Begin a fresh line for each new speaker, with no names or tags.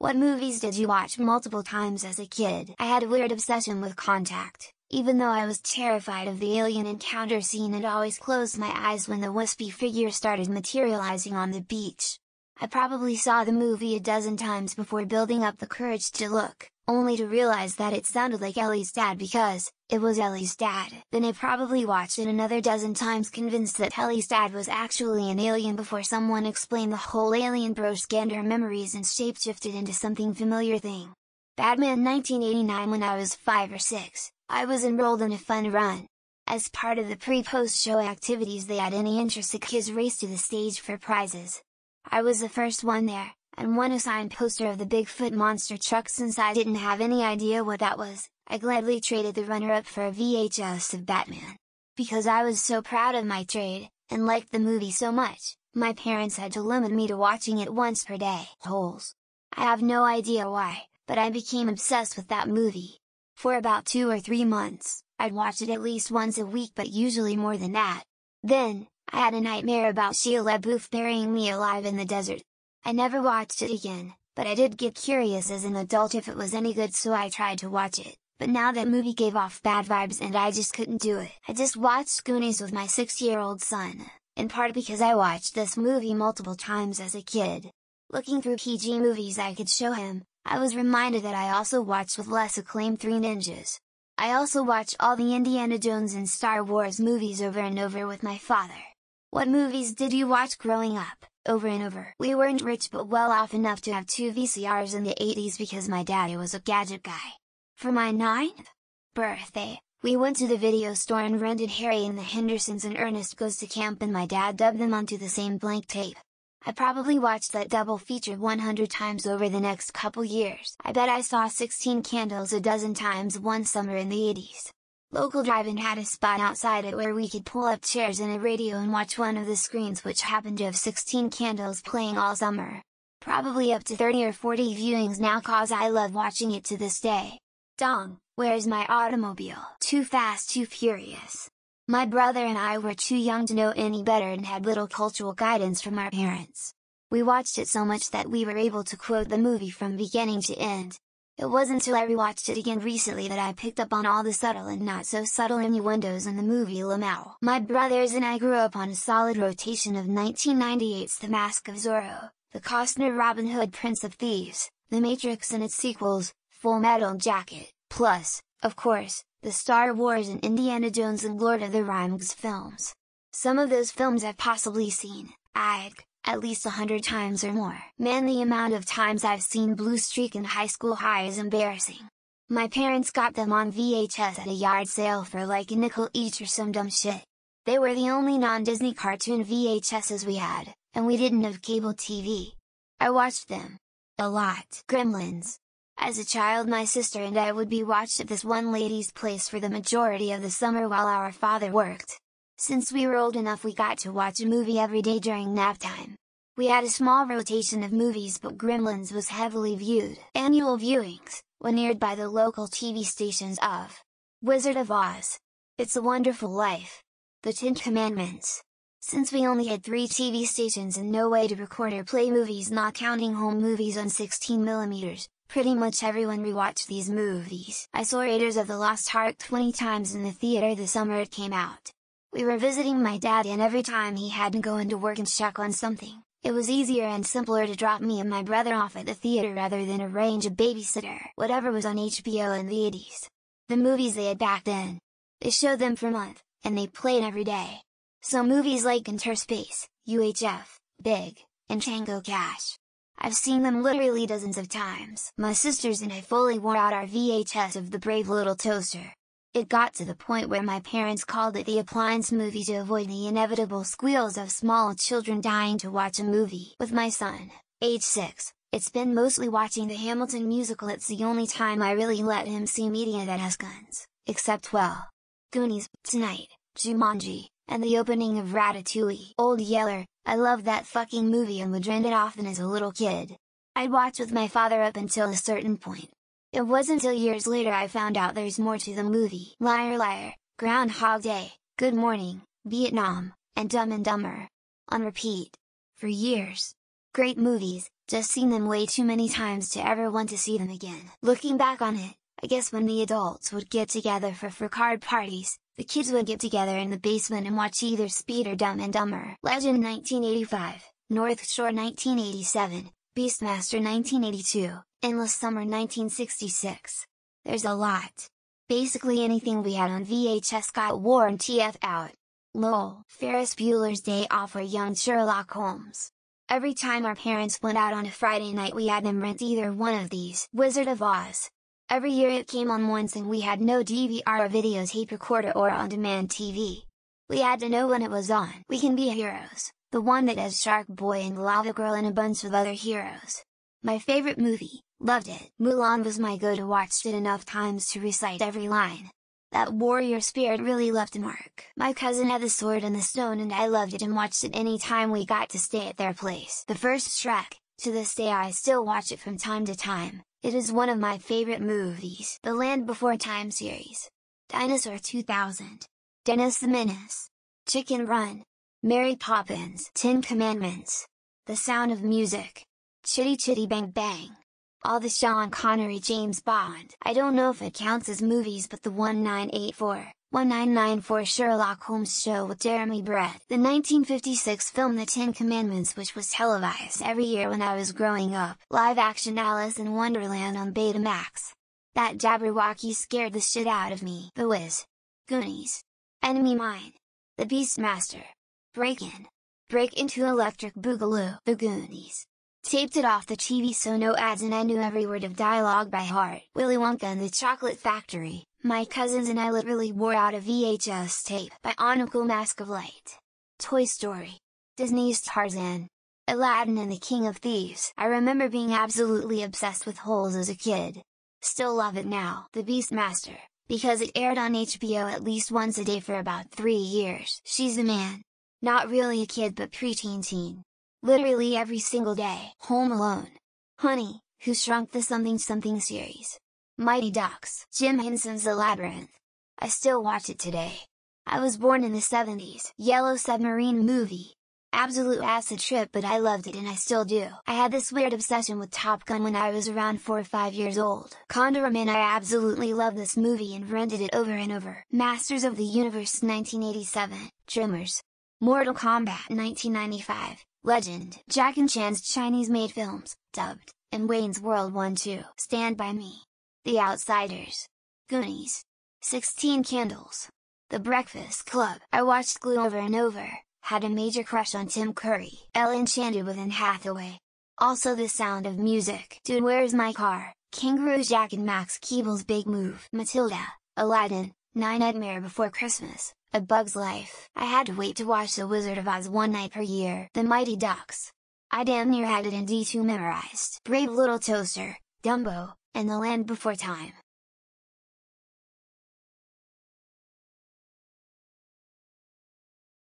What movies did you watch multiple times as a kid? I had a weird obsession with Contact. Even though I was terrified of the alien encounter scene and always closed my eyes when the wispy figure started materializing on the beach. I probably saw the movie a dozen times before building up the courage to look, only to realize that it sounded like Ellie's dad because it was Ellie's dad. Then I probably watched it another dozen times convinced that Ellie's dad was actually an alien before someone explained the whole alien bro scanned her memories and shapeshifted into something familiar thing. Batman 1989. When I was 5 or 6, I was enrolled in a fun run. As part of the pre-post show activities they had any interested kids race to the stage for prizes. I was the first one there, and won a signed poster of the Bigfoot monster truck. Since I didn't have any idea what that was, I gladly traded the runner-up for a VHS of Batman. Because I was so proud of my trade, and liked the movie so much, my parents had to limit me to watching it once per day. Holes. I have no idea why, but I became obsessed with that movie. For about 2 or 3 months, I'd watch it at least once a week, but usually more than that. Then, I had a nightmare about Shia LaBeouf burying me alive in the desert. I never watched it again, but I did get curious as an adult if it was any good, so I tried to watch it. But now that movie gave off bad vibes and I just couldn't do it. I just watched Goonies with my 6-year-old son, in part because I watched this movie multiple times as a kid. Looking through PG movies I could show him, I was reminded that I also watched with less acclaim 3 Ninjas. I also watched all the Indiana Jones and Star Wars movies over and over with my father. What movies did you watch growing up, over and over? We weren't rich but well off enough to have 2 VCRs in the 80s because my daddy was a gadget guy. For my 9th birthday, we went to the video store and rented Harry and the Hendersons and Ernest Goes to Camp, and my dad dubbed them onto the same blank tape. I probably watched that double feature 100 times over the next couple years. I bet I saw 16 Candles a dozen times one summer in the 80s. Local drive-in had a spot outside it where we could pull up chairs and a radio and watch one of the screens, which happened to have 16 Candles playing all summer. Probably up to 30 or 40 viewings now, cause I love watching it to this day. Dong, Where's My Automobile? Too Fast, Too Furious. My brother and I were too young to know any better and had little cultural guidance from our parents. We watched it so much that we were able to quote the movie from beginning to end. It wasn't until I rewatched it again recently that I picked up on all the subtle and not so subtle innuendos in the movie Lamau. My brothers and I grew up on a solid rotation of 1998's The Mask of Zorro, the Costner Robin Hood Prince of Thieves, The Matrix and its sequels, Full Metal Jacket, plus, of course, the Star Wars and Indiana Jones and Lord of the Rings films. Some of those films I've possibly seen, at least 100 times or more. Man, the amount of times I've seen Blue Streak and High School High is embarrassing. My parents got them on VHS at a yard sale for like a nickel each or some dumb shit. They were the only non-Disney cartoon VHSs we had, and we didn't have cable TV. I watched them. A lot. Gremlins. As a child, my sister and I would be watched at this one lady's place for the majority of the summer while our father worked. Since we were old enough, we got to watch a movie every day during nap time. We had a small rotation of movies, but Gremlins was heavily viewed. Annual viewings, when aired by the local TV stations of Wizard of Oz, It's a Wonderful Life, The 10 Commandments. Since we only had 3 TV stations and no way to record or play movies, not counting home movies on 16mm, pretty much everyone rewatched these movies. I saw Raiders of the Lost Ark 20 times in the theater the summer it came out. We were visiting my dad, and every time he had to go into work and check on something, it was easier and simpler to drop me and my brother off at the theater rather than arrange a babysitter. Whatever was on HBO in the 80s. The movies they had back then. They showed them for a month, and they played every day. So movies like Interspace, UHF, Big, and Tango Cash. I've seen them literally dozens of times. My sisters and I fully wore out our VHS of The Brave Little Toaster. It got to the point where my parents called it the appliance movie to avoid the inevitable squeals of small children dying to watch a movie. With my son, age 6, it's been mostly watching the Hamilton musical. It's the only time I really let him see media that has guns, except, well, Goonies, tonight, Jumanji, and the opening of Ratatouille. Old Yeller, I loved that fucking movie and would rent it often as a little kid. I'd watch with my father up until a certain point. It wasn't until years later I found out there's more to the movie. Liar Liar, Groundhog Day, Good Morning, Vietnam, and Dumb and Dumber. On repeat. For years. Great movies, Just seen them way too many times to ever want to see them again. Looking back on it, I guess when the adults would get together for card parties, the kids would get together in the basement and watch either Speed or Dumb and Dumber. Legend 1985, North Shore 1987, Beastmaster 1982, Endless Summer 1966. There's a lot. Basically anything we had on VHS got worn TF out. Lol. Ferris Bueller's Day Off or Young Sherlock Holmes. Every time our parents went out on a Friday night we had them rent either one of these. Wizard of Oz. Every year it came on once and we had no DVR or videotape recorder or on-demand TV. We had to know when it was on. We Can Be Heroes, the one that has Shark Boy and Lava Girl and a bunch of other heroes. My favorite movie, loved it. Mulan was my go-to, watched it enough times to recite every line. That warrior spirit really left a mark. My cousin had the Sword in the Stone and I loved it and watched it any time we got to stay at their place. The first Shrek, to this day I still watch it from time to time. It is one of my favorite movies. The Land Before Time series. Dinosaur 2000. Dennis the Menace. Chicken Run. Mary Poppins. 10 Commandments. The Sound of Music. Chitty Chitty Bang Bang. All the Sean Connery James Bond. I don't know if it counts as movies, but the 1994 Sherlock Holmes show with Jeremy Brett. The 1956 film The 10 Commandments, which was televised every year when I was growing up. Live action Alice in Wonderland on Betamax. That Jabberwocky scared the shit out of me. The Wiz. Goonies. Enemy Mine. The Beastmaster. Break-In. Break Into Electric Boogaloo. The Goonies. Taped it off the TV so no ads and I knew every word of dialogue by heart. Willy Wonka and the Chocolate Factory. My cousins and I literally wore out a VHS tape by Uncle Mask of Light. Toy Story. Disney's Tarzan. Aladdin and the King of Thieves. I remember being absolutely obsessed with Holes as a kid. Still love it now. The Beastmaster, because it aired on HBO at least once a day for about 3 years. She's the Man. Not really a kid but preteen teen. Literally every single day. Home Alone. Honey, Who Shrunk the Something Something series. Mighty Ducks. Jim Henson's The Labyrinth. I still watch it today. I was born in the 70s. Yellow Submarine movie. Absolute acid trip, but I loved it and I still do. I had this weird obsession with Top Gun when I was around 4 or 5 years old. Condorman, I absolutely love this movie and rented it over and over. Masters of the Universe 1987. Tremors. Mortal Kombat 1995. Legend. Jack and Chan's Chinese-made films, dubbed, and Wayne's World 1-2. Stand By Me. The Outsiders. Goonies. 16 Candles. The Breakfast Club. I watched Glue over and over, had a major crush on Tim Curry. Elle Enchanted with Anne Hathaway. Also The Sound of Music. Dude, Where's My Car? Kangaroo Jack and Max Keeble's Big Move. Matilda. Aladdin. Nightmare Before Christmas. A Bug's Life. I had to wait to watch The Wizard of Oz one night per year. The Mighty Ducks. I damn near had it in D2 memorized. Brave Little Toaster, Dumbo, and The Land Before Time.